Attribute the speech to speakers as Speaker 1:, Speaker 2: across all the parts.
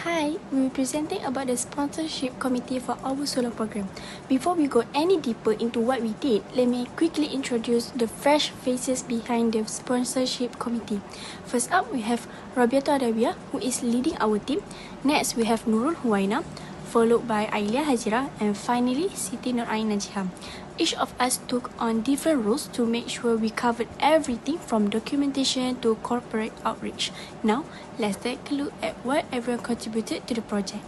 Speaker 1: Hi, we'll be presenting about the sponsorship committee for our solar program. Before we go any deeper into what we did, let me quickly introduce the fresh faces behind the sponsorship committee. First up, we have Rabiato Adawiyah, who is leading our team. Next, we have Nurul Huwaina, followed by Ailia Hajira, and finally Siti Nurain Najiham. Each of us took on different roles to make sure we covered everything from documentation to corporate outreach. Now, let's take a look at what everyone contributed to the project.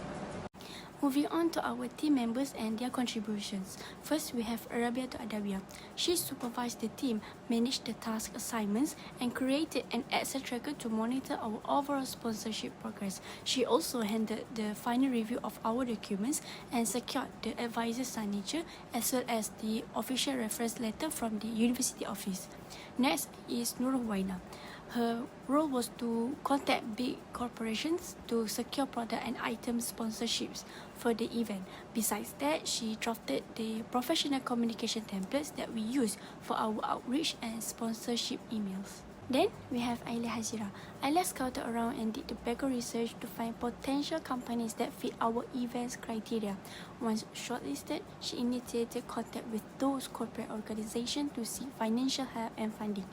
Speaker 1: Moving on to our team members and their contributions. First, we have Rabiato Adawiyah. She supervised the team, managed the task assignments, and created an Excel tracker to monitor our overall sponsorship progress. She also handled the final review of our documents and secured the advisor's signature as well as the official reference letter from the university office. Next is Nurul Huwaina. Her role was to contact big corporations to secure product and item sponsorships for the event. Besides that, she drafted the professional communication templates that we use for our outreach and sponsorship emails. Then, we have Ailia Hajira. Ailia scouted around and did the background research to find potential companies that fit our event's criteria. Once shortlisted, she initiated contact with those corporate organizations to seek financial help and funding.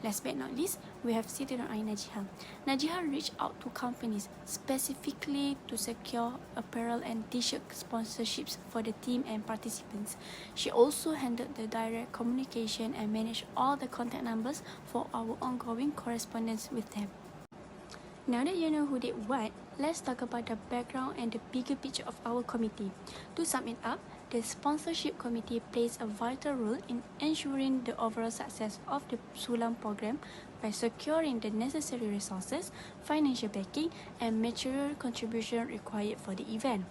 Speaker 1: Last but not least, we have Siti Nurain Najiham. Najiham reached out to companies specifically to secure apparel and t-shirt sponsorships for the team and participants. She also handled the direct communication and managed all the contact numbers for our ongoing correspondence with them. Now that you know who did what, let's talk about the background and the bigger picture of our committee. To sum it up, the sponsorship committee plays a vital role in ensuring the overall success of the Sulam program by securing the necessary resources, financial backing, and material contribution required for the event.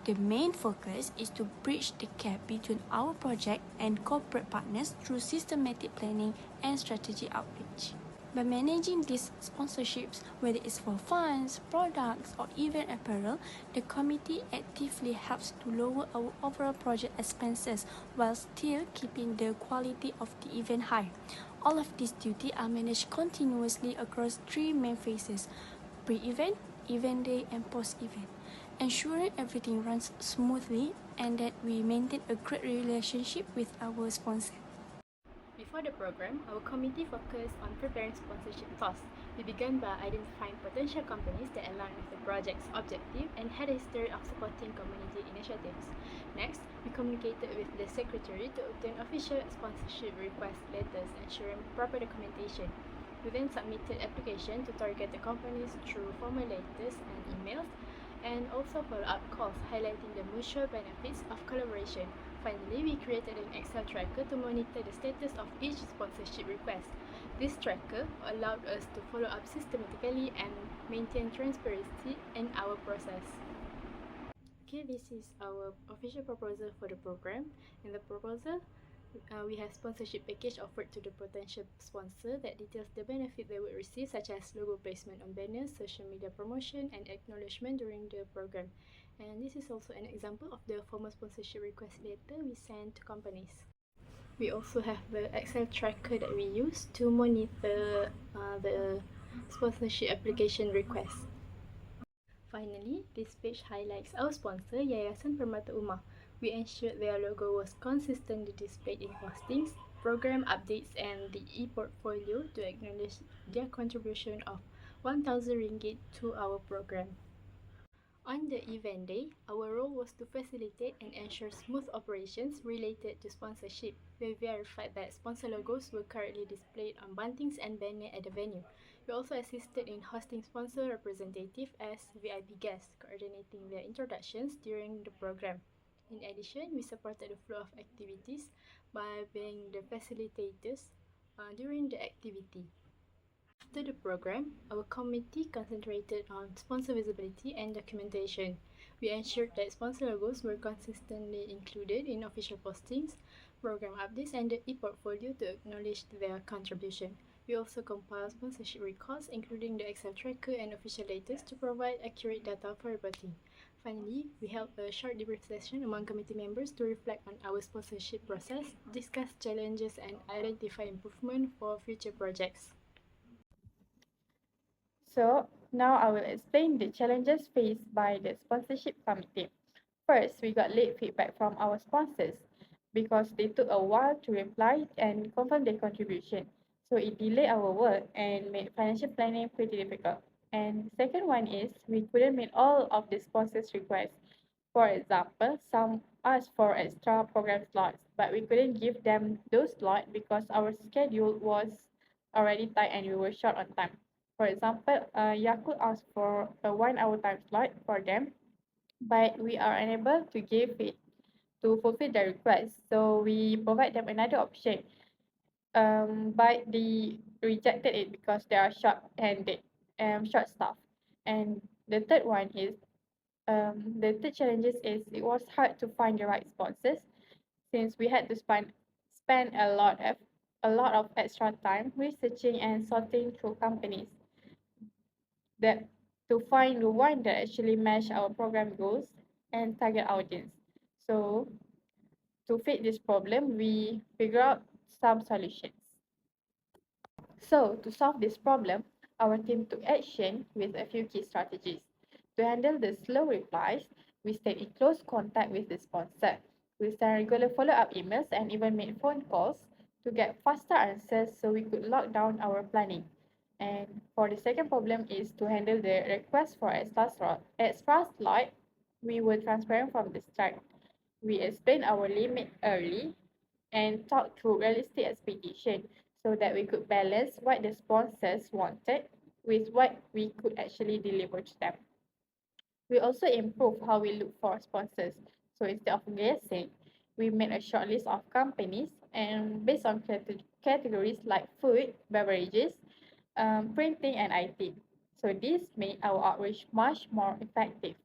Speaker 1: The main focus is to bridge the gap between our project and corporate partners through systematic planning and strategy outreach. By managing these sponsorships, whether it's for funds, products, or even apparel, the committee actively helps to lower our overall project expenses while still keeping the quality of the event high. All of these duties are managed continuously across three main phases: pre-event, event day, and post-event, ensuring everything runs smoothly and that we maintain a great relationship with our sponsor.
Speaker 2: Before the program, our committee focused on preparing sponsorship tasks. We began by identifying potential companies that align with the project's objective and had a history of supporting community initiatives. Next, we communicated with the secretary to obtain official sponsorship request letters, ensuring proper documentation. We then submitted application to target the companies through formal letters and emails, and also follow-up calls highlighting the mutual benefits of collaboration. Finally, we created an Excel tracker to monitor the status of each sponsorship request. This tracker allowed us to follow up systematically and maintain transparency in our process. Okay, this is our official proposal for the program. In the proposal, we have sponsorship package offered to the potential sponsor that details the benefit they would receive, such as logo placement on banners, social media promotion, and acknowledgement during the program. And this is also an example of the formal sponsorship request letter we send to companies. We also have the Excel tracker that we use to monitor the sponsorship application request. Finally, this page highlights our sponsor, Yayasan Permata Umar. We ensured their logo was consistently displayed in postings, program updates, and the e-portfolio to acknowledge their contribution of ringgit to our program. On the event day, our role was to facilitate and ensure smooth operations related to sponsorship. We verified that sponsor logos were correctly displayed on buntings and banner at the venue. We also assisted in hosting sponsor representatives as VIP guests, coordinating their introductions during the program. In addition, we supported the flow of activities by being the facilitators during the activity. After the program, our committee concentrated on sponsor visibility and documentation. We ensured that sponsor logos were consistently included in official postings, program updates, and the e-portfolio to acknowledge their contribution. We also compiled sponsorship records, including the Excel tracker and official letters, to provide accurate data for reporting. Finally, we held a short debrief session among committee members to reflect on our sponsorship process, discuss challenges, and identify improvement for future projects.
Speaker 3: So, Now I will explain the challenges faced by the sponsorship committee. First, we got late feedback from our sponsors because they took a while to reply and confirm their contribution. So it delayed our work and made financial planning pretty difficult. And second one is we couldn't meet all of the sponsors' requests. For example, some asked for extra program slots, but we couldn't give them those slots because our schedule was already tight and we were short on time. For example, Yakult asked for a 1 hour time slot for them, but we are unable to give it to fulfill their request. So we provide them another option. But they rejected it because they are short-handed, short staff. And the third one is the third challenges is it was hard to find the right sponsors since we had to spend a lot of extra time researching and sorting through companies that to find the one that actually match our program goals and target audience. So to fix this problem, we figure out some solutions. So to solve this problem, our team took action with a few key strategies. To handle the slow replies, we stayed in close contact with the sponsor. We sent regular follow-up emails and even made phone calls to get faster answers so we could lock down our planning. And for the second problem is to handle the request for extra slot. We were transparent from the start. We explained our limit early and talked through realistic expectation so that we could balance what the sponsors wanted with what we could actually deliver to them. We also improved how we look for sponsors. So instead of guessing, we made a short list of companies and based on categories like food, beverages, printing, and IT. So this made our outreach much more effective.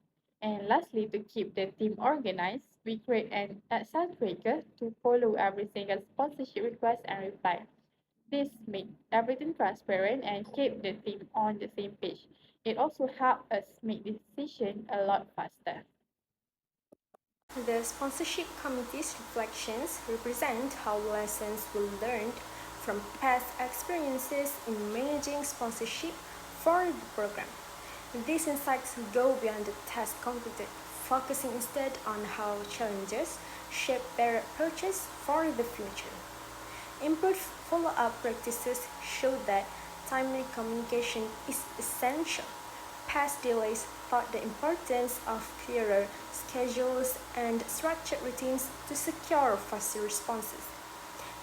Speaker 3: And lastly, to keep the team organized, we create an Excel tracker to follow every single sponsorship request and reply. This made everything transparent and kept the team on the same page. It also helped us make decisions a lot faster.
Speaker 1: The sponsorship committee's reflections represent how lessons were learned from past experiences in managing sponsorship for the program. These insights go beyond the task completed, focusing instead on how challenges shape better approaches for the future. Improved follow-up practices show that timely communication is essential. Past delays taught the importance of clearer schedules and structured routines to secure faster responses.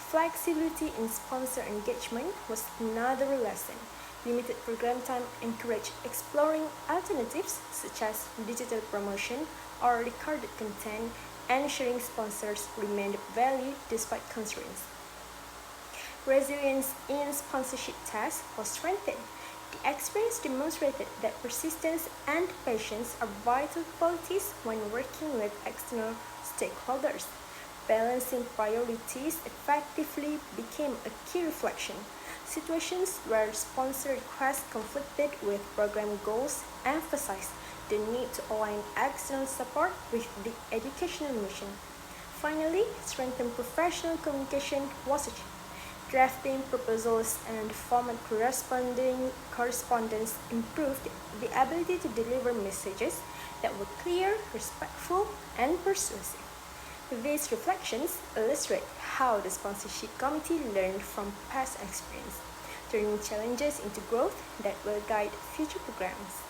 Speaker 1: Flexibility in sponsor engagement was another lesson. Limited program time encouraged exploring alternatives such as digital promotion or recorded content, ensuring sponsors remained valued despite constraints. Resilience in sponsorship tasks was strengthened. The experience demonstrated that persistence and patience are vital qualities when working with external stakeholders. Balancing priorities effectively became a key reflection. Situations where sponsor requests conflicted with program goals emphasized the need to align external support with the educational mission. Finally, strengthened professional communication was achieved. Drafting proposals and format correspondence improved the ability to deliver messages that were clear, respectful, and persuasive. These reflections illustrate how the sponsorship committee learned from past experience, turning challenges into growth that will guide future programs.